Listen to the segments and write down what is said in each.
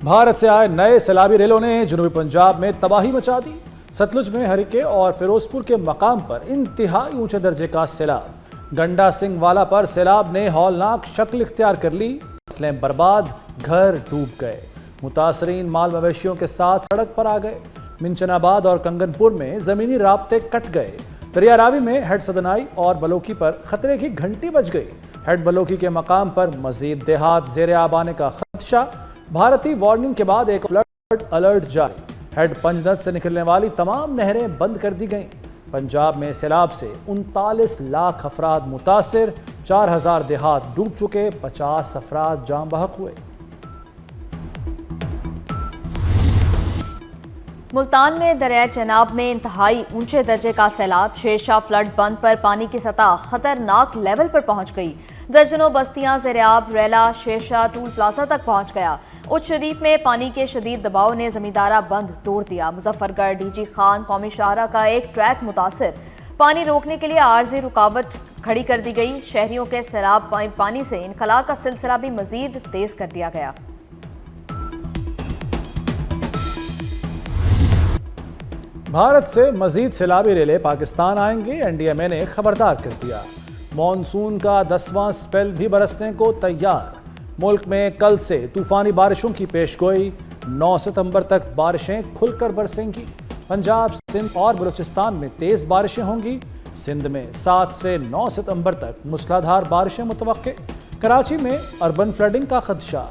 भारत से आए नए सैलाबी रेलों ने जनूबी पंजाब में तबाही मचा दी। सतलुज में हरिके और फिरोजपुर के मकाम पर इंतहाई ऊंचे दर्जे का सैलाब। गंडा सिंह वाला पर सैलाब ने हौलनाक शक्ल इख्तियार कर ली। फसलें बर्बाद, घर डूब गए। मुतासरीन माल मवेशियों के साथ सड़क पर आ गए। मिंचनाबाद और कंगनपुर में जमीनी राब्ते कट गए। दरिया रावी में हेड सदनाई और बलोकी पर खतरे की घंटी बज गई। हेड बलोकी के मकाम पर मजीद देहात ज़ेरे आब आने का खदशा। भारतीय वार्निंग के बाद एक फ्लड अलर्ट जारी। हेड पंजनद से निकलने वाली तमाम नहरें बंद कर दी गईं। पंजाब में सैलाब से 39 लाख अफराद मुतासिर, 4000 देहात डूब चुके, 50 अफराद जाम बहक हुए। मुल्तान में दरिया चनाब में इंतहाई ऊंचे दर्जे का सैलाब। शेरशाह फ्लड बंद पर पानी की सतह खतरनाक लेवल पर पहुंच गई। दर्जनों बस्तियां ज़ेरे-आब रेला शेरशाह टूल प्लाजा तक पहुंच गया। उच्च शरीफ में पानी के शदीद दबाव ने जमींदारा बंद तोड़ दिया। मुजफ्फरगढ़ डीजी खान कौमी शाहरा का एक ट्रैक मुतासिर। पानी रोकने के लिए आर्जी रुकावट खड़ी कर दी गई। शहरियों के सैलाब पानी से इनखला का सिलसिला भी मजीद तेज कर दिया गया। भारत से मजीद सैलाबी रेले पाकिस्तान आएंगे, एनडीएमए ने खबरदार कर दिया। मॉनसून का 10वां स्पेल भी बरसने को तैयार। मुल्क में कल से तूफानी बारिशों की पेशगोई। 9 सितंबर तक बारिशें खुलकर बरसेंगी। पंजाब, सिंध और बलूचिस्तान में तेज बारिशें होंगी। सिंध में 7 से 9 सितंबर तक मूसलाधार बारिशें मुतवक्के। कराची में अर्बन फ्लडिंग का खदशा।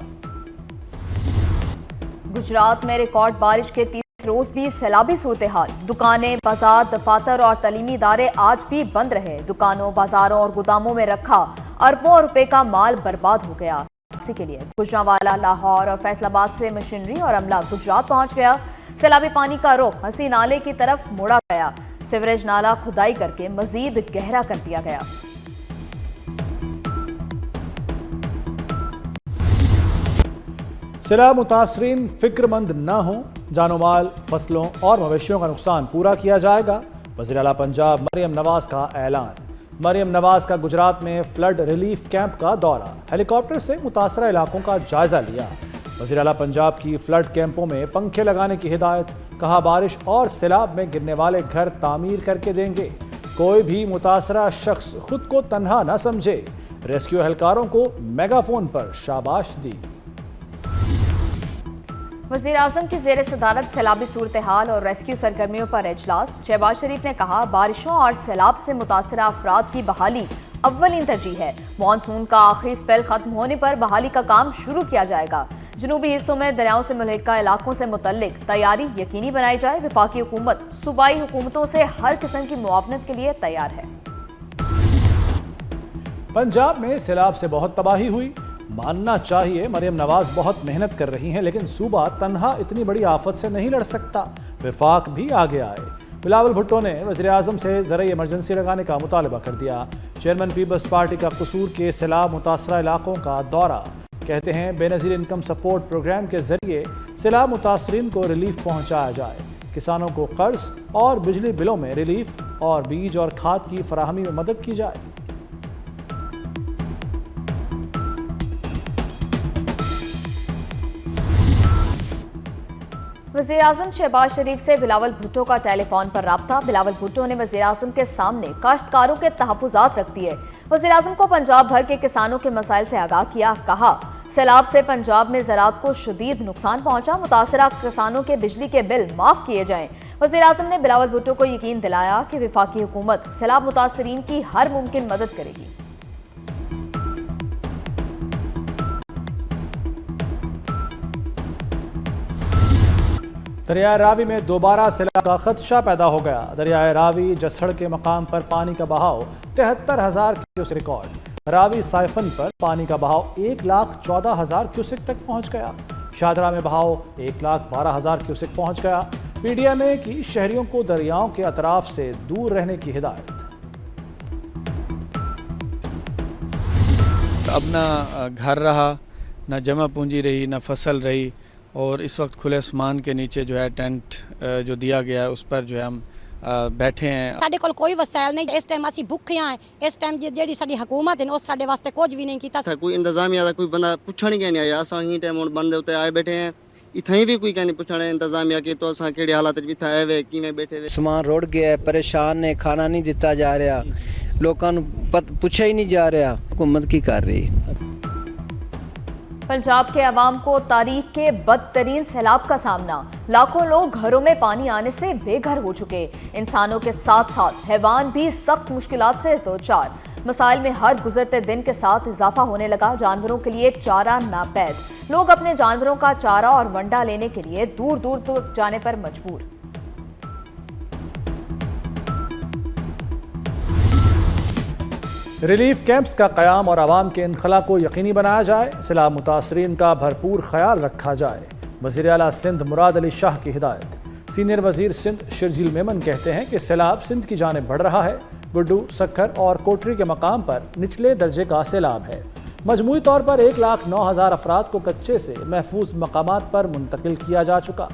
गुजरात में रिकॉर्ड बारिश के 30 रोज भी सैलाबी सूरत हाल। दुकानें, बाजार, दफातर और तलीमी इदारे आज भी बंद रहे। दुकानों, बाजारों और गोदामों में रखा अरबों रुपए का माल बर्बाद हो गया। इसी के लिए गुजरांवाला, लाहौर और फैसलाबाद से मशीनरी और अमला गुजरात पहुंच गया। सैलाबी पानी का रुख हंसी नाले की तरफ मोड़ा गया। सीवरेज नाला खुदाई करके मजीद गहरा कर दिया गया। सैलाब मुतासरीन फिक्रमंद न हो। जानो माल, फसलों और मवेशियों का नुकसान पूरा किया जाएगा। वज़ीर आला पंजाब मरियम नवाज का ऐलान। मरियम नवाज का गुजरात में फ्लड रिलीफ कैंप का दौरा। हेलीकॉप्टर से मुतासरा इलाकों का जायजा लिया। वज़ीर आला पंजाब की फ्लड कैंपों में पंखे लगाने की हिदायत। कहा बारिश और सैलाब में गिरने वाले घर तामीर करके देंगे। कोई भी मुतासरा शख्स खुद को तन्हा न समझे। रेस्क्यू एहलकारों को मेगाफोन पर शाबाश दी। वज़ीर आज़म की ज़ेर सदारत सैलाबी सूरत हाल और रेस्क्यू सरगर्मियों पर इजलास। शहबाज शरीफ ने कहा बारिशों और सैलाब से मुतासरा अफराद की बहाली अव्वलीन तरजीह है। मानसून का आखिरी स्पेल खत्म होने पर बहाली का काम शुरू किया जाएगा। जनूबी हिस्सों में दरियाओं से मुल्हिका इलाकों से मुतल्लिक तैयारी यकीनी बनाई जाए। वफाकी हुकूमत सूबाई हुकूमतों से हर किस्म की मुआवनत के लिए तैयार है। पंजाब में सैलाब से बहुत तबाही हुई। मानना चाहिए मरियम नवाज बहुत मेहनत कर रही हैं, लेकिन सूबा तन्हा इतनी बड़ी आफत से नहीं लड़ सकता। वफाक भी आगे आए। बिलावल भुट्टो ने वज़ीर आज़म से ज़राई इमरजेंसी लगाने का मुतालबा कर दिया। चेयरमैन पीपल्स पार्टी का कसूर के सैलाब मुतासरा इलाकों का दौरा। कहते हैं बेनज़ीर इनकम सपोर्ट प्रोग्राम के जरिए सैलाब मुतासरीन को रिलीफ पहुँचाया जाए। किसानों को कर्ज और बिजली बिलों में रिलीफ और बीज और खाद की फराहमी में मदद की जाए। वज़ीर आज़म शहबाज शरीफ से बिलावल भुट्टो का टेलीफोन पर राब्ता। बिलावल भुट्टो ने वज़ीर आज़म के सामने काश्तकारों के तहफ़्फ़ुज़ात रख दिए। वज़ीर आज़म को पंजाब भर के किसानों के मसाइल से आगाह किया। कहा सैलाब से पंजाब में ज़राअत को शदीद नुकसान पहुंचा। मुतासरा किसानों के बिजली के बिल माफ़ किए जाएं। वज़ीर आज़म ने बिलावल भुट्टो को यकीन दिलाया कि वफाकी हुकूमत सैलाब मुतासरीन की हर मुमकिन मदद करेगी। दरियाए रावी में दोबारा सैलाब का खदशा पैदा हो गया। दरियाए रावी जसड़ के मकाम पर पानी का बहाव 73,000 क्यूसेक रिकॉर्ड। रावी साइफन पर पानी का बहाव 1,14,000 क्यूसेक तक पहुंच गया। शादरा में बहाव 1,12,000 क्यूसेक पहुंच गया। पीडीएमए की शहरियों को दरियाओं के अतराफ से दूर रहने की हिदायत। अब ना घर रहा, ना जमा पूंजी रही, ना फसल रही, और इस वक्त खुले आसमान के नीचे जो है टेंट जो दिया गया है उस पर जो है हम बैठे हैं। साडे कोल कोई वसाइल नहीं। इस टाइम असी भुखे हैं। इस टाइम जेड़ी साडी हुकूमत है उस साडे वास्ते कुछ भी नहीं कीता। कोई इंतजामिया दा कोई बंदा पुछण ही नहीं आया। असां ही टाइम हुण बंदे उते आए बैठे हैं। इथाई भी कोई कहनी पुछण इंतजामिया के तो असां केड़े हालात विच आए वे किवें बैठे वे समान रोड़ गया है, परेशान ने, खाना नहीं दिता जा रहा, लोगों को पूछा ही नहीं जा रहा, हुकूमत की कर रही। पंजाब के अवाम को तारीख के बदतरीन सैलाब का सामना। लाखों लोग घरों में पानी आने से बेघर हो चुके। इंसानों के साथ साथ हैवान भी सख्त मुश्किलात से दो-चार। मसाइल में हर गुजरते दिन के साथ इजाफा होने लगा। जानवरों के लिए चारा नापैद। लोग अपने जानवरों का चारा और वंडा लेने के लिए दूर दूर तक जाने पर मजबूर। रिलीफ कैंप्स का क़याम और आवाम के इनखला को यकीनी बनाया जाए। सैलाब मुतासरीन का भरपूर ख्याल रखा जाए। वज़ीर आला सिंध मुराद अली शाह की हिदायत। सीनियर वज़ीर सिंध शिरजील मेमन कहते हैं कि सैलाब सिंध की जानिब बढ़ रहा है। गुड्डू, सक्खर और कोटरी के मकाम पर निचले दर्जे का सैलाब है। मजमूई तौर पर 1,09,000 अफराद को कच्चे से महफूज मकामात पर मुंतकिल किया जा चुका।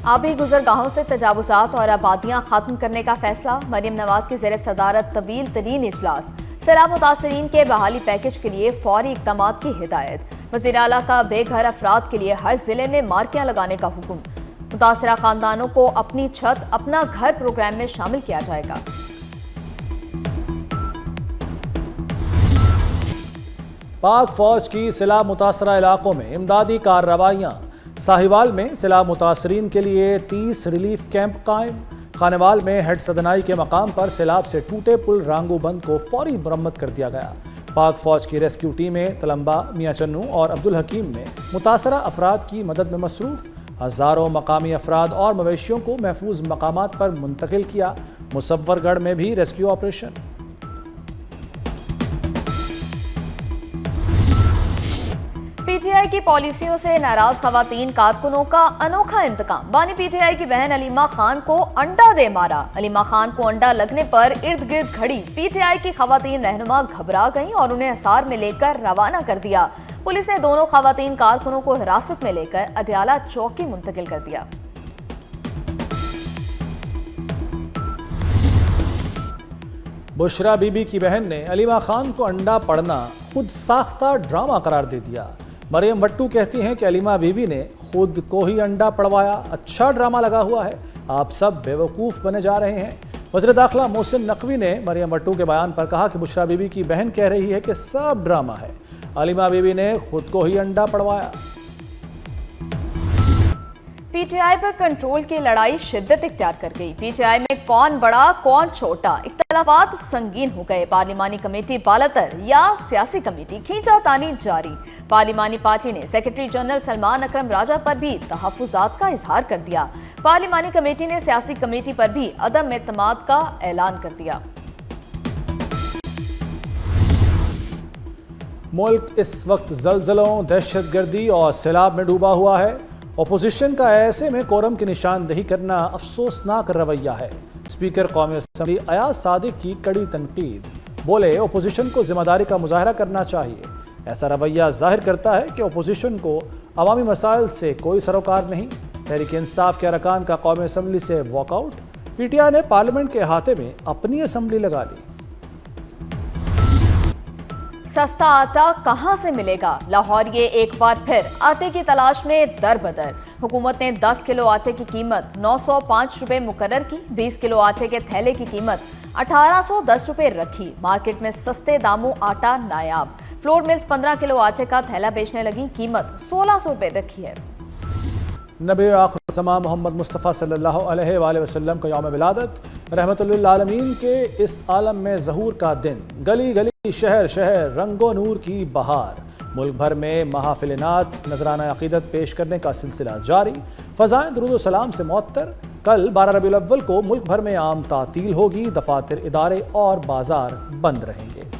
आबी गुजरगाहों से तजावुजात और आबादियां खत्म करने का फैसला। मरियम नवाज की ज़ेर सदारत तवील तरीन इजलास। सैलाब मुतासरीन के बहाली पैकेज के लिए फौरी इक़दाम की हिदायत। वज़ीर आला का बेघर अफराद के लिए हर जिले में मार्कियां लगाने का हुक्म। मुतासरा खानदानों को अपनी छत अपना घर प्रोग्राम में शामिल किया जाएगा। पाक फौज की सैलाब मुतासरा इलाकों में इमदादी कार्रवाइयाँ। साहिवाल में सैलाब मुतासरीन के लिए 30 रिलीफ कैंप कायम। खानेवाल में हेड सदनाई के मकाम पर सैलाब से टूटे पुल रांगू बंद को फौरी मरम्मत कर दिया गया। पाक फौज की रेस्क्यू टीमें तलम्बा, मियाँ चन्नू और अब्दुल हकीम में मुतासरा अफराद की मदद में मसरूफ। हज़ारों मकामी अफराद और मवेशियों को महफूज मकामात पर मुंतकिल किया। मुसव्वरगढ़ में भी रेस्क्यू ऑपरेशन। पीटीआई की पॉलिसियों से नाराज खवातीन कारकुनों का अनोखा इंतकाम। बानी पीटीआई की बहन अलीमा खान को अंडा दे मारा। अलीमा खान को अंडा लगने पर इर्द गिर्द खड़ी पीटीआई की खवातीन रहनुमा घबरा गईं और उन्हें हिसार में लेकर रवाना कर दिया। पुलिस ने दोनों खवातीन कारकुनों को हिरासत में लेकर अडयाला चौकी मुंतकिल कर दिया। बुशरा बीबी की बहन ने अलीमा खान को अंडा पड़ना खुद साख्ता ड्रामा करार दे दिया। मरियम भट्टू कहती हैं कि अलीमा बीबी ने खुद को ही अंडा पड़वाया। अच्छा ड्रामा लगा हुआ है, आप सब बेवकूफ़ बने जा रहे हैं। वज़ीर दाखिला मोहसिन नकवी ने मरियम भट्टू के बयान पर कहा कि बुशरा बीबी की बहन कह रही है कि सब ड्रामा है। अलीमा बीबी ने खुद को ही अंडा पड़वाया। पीटीआई पर कंट्रोल की लड़ाई शिद्दत इख्तियार कर गई। पीटीआई में कौन बड़ा कौन छोटा, इख्तलाफात संगीन हो गए। पार्लिमानी कमेटी बालातर या सियासी कमेटी खींचातानी जारी। पार्लिमानी पार्टी ने सेक्रेटरी जनरल सलमान अकरम राजा पर भी तहफ्फुज़ात का इजहार कर दिया। पार्लिमानी कमेटी ने सियासी कमेटी पर भी अदम एतमाद का ऐलान कर दिया। मुल्क इस वक्त जल्जलों, दहशतगर्दी और सैलाब में डूबा हुआ है। अपोजिशन का ऐसे में कोरम की निशानदेही करना अफसोसनाक रवैया है। स्पीकर कौमी असम्बली अयाज सादिक की कड़ी तनकीद। बोले अपोजिशन को जिम्मेदारी का मुजाहरा करना चाहिए। ऐसा रवैया जाहिर करता है कि अपोजिशन को अवामी मसाइल से कोई सरोकार नहीं। तहरीक इंसाफ के अरकान का कौमी असम्बली से वॉकआउट। पीटीआई ने पार्लियामेंट के अहाते में अपनी असम्बली लगा ली। सस्ता आटा कहां से मिलेगा? लाहौरिये एक बार फिर आटे की तलाश में दर-बदर। हुकूमत ने 10 किलो आटे की कीमत 905 रुपए मुकर्रर की। 20 किलो आटे के थैले की कीमत 1810 रुपए रखी। मार्केट में सस्ते दामों आटा नायाब। फ्लोर मिल्स 15 किलो आटे का थैला बेचने लगी। कीमत 1600 रुपए रखी है। नबी आखिर ज़मां मोहम्मद मुस्तफ़ा सल्लल्लाहु अलैहि वसल्लम का यौम विलादत। रहमतुल्लिल आलमीन के इस आलम में ज़हूर का दिन। गली गली, शहर शहर, रंगो नूर की बहार। मुल्क भर में महाफिलनात, नजराना अक़ीदत पेश करने का सिलसिला जारी। फ़ज़ाएं दुरूद व सलाम से मुअत्तर। कल 12 रबीउल अव्वल को मुल्क भर में आम तातील होगी। दफातर, इदारे और बाजार बंद रहेंगे।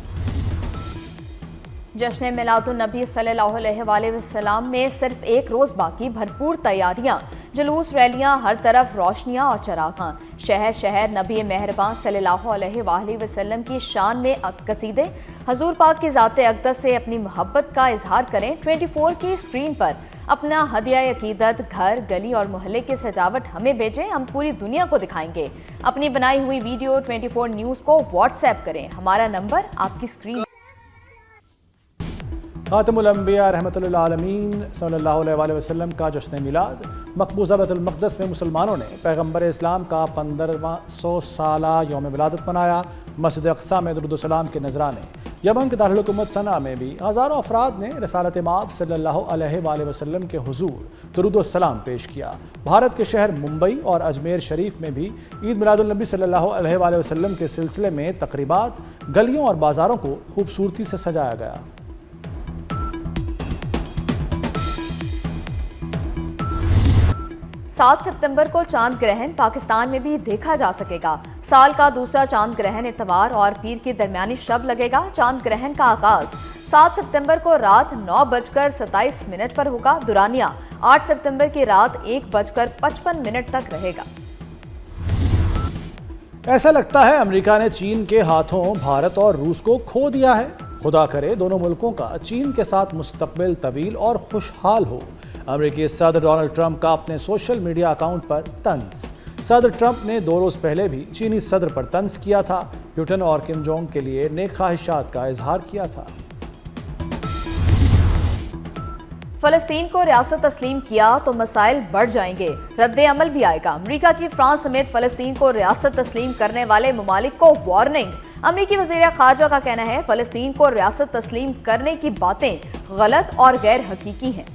जश्न मिलादुन नबी सल्लल्लाहु अलैहि वसल्लम में सिर्फ एक रोज़ बाकी। भरपूर तैयारियां, जुलूस, रैलियां, हर तरफ रोशनियां और चरागां। शहर शहर नबी मेहरबान सल्लल्लाहु अलैहि वसल्लम की शान में कसीदे। हजूर पाक की ज़ाते अक़दस से अपनी मोहब्बत का इजहार करें। 24 की स्क्रीन पर अपना हदिया अक़ीदत, घर, गली और मोहल्ले की सजावट हमें भेजें। हम पूरी दुनिया को दिखाएंगे। अपनी बनाई हुई वीडियो 24 न्यूज़ को व्हाट्सएप करें। हमारा नंबर आपकी स्क्रीन खातिमुल अंबिया रहमतुल आलमीन सल्लल्लाहु अलैहि वसल्लम का जश्न मिलाद। मकबूजा बैतुल मक़दस में मुसलमानों ने पैगम्बर इस्लाम का 1500 साला यौम विलादत मनाया। मस्जिद अक़सा में दुरूद सलाम के नजराने। यमन के दारुल हुकूमत सना में भी हज़ारों अफराद ने रसालत माब सल्लल्लाहु अलैहि वसल्लम के हुजूर दुरूद सलाम पेश किया। भारत के शहर मुंबई और अजमेर शरीफ में भी ईद मिलादुल नबी सल्लल्लाहु अलैहि वसल्लम के सिलसिले में तकरीबात, गलियों और बाज़ारों को खूबसूरती से सजाया गया। 7 सितंबर को चांद ग्रहण पाकिस्तान में भी देखा जा सकेगा। साल का दूसरा चांद ग्रहण इतवार और पीर की दरमियानी शब लगेगा। चांद ग्रहण का आगाज 7 सितंबर को रात 9:27 पर होगा। दुरानिया 8 सितंबर की रात 1:55 तक रहेगा। ऐसा लगता है अमेरिका ने चीन के हाथों भारत और रूस को खो दिया है। खुदा करे दोनों मुल्कों का चीन के साथ मुस्तकबिल तवील और खुशहाल हो। अमेरिकी सदर डोनाल्ड ट्रंप का अपने सोशल मीडिया अकाउंट पर तंज। सदर ट्रंप ने 2 रोज पहले भी चीनी सदर पर तंज किया था। पुतिन और किम जोंग के लिए नेक ख्वाहिशात का इजहार किया था। फलस्तीन को रियासत तस्लीम किया तो मसाइल बढ़ जाएंगे, रद्दे अमल भी आएगा। अमेरिका की फ्रांस समेत फलस्तीन को रियासत तस्लीम करने वाले ममालिक को वार्निंग। अमेरिकी वज़ीर ख़ारजा का कहना है फलस्तीन को रियासत तस्लीम करने की बातें गलत और गैर हकीकी हैं।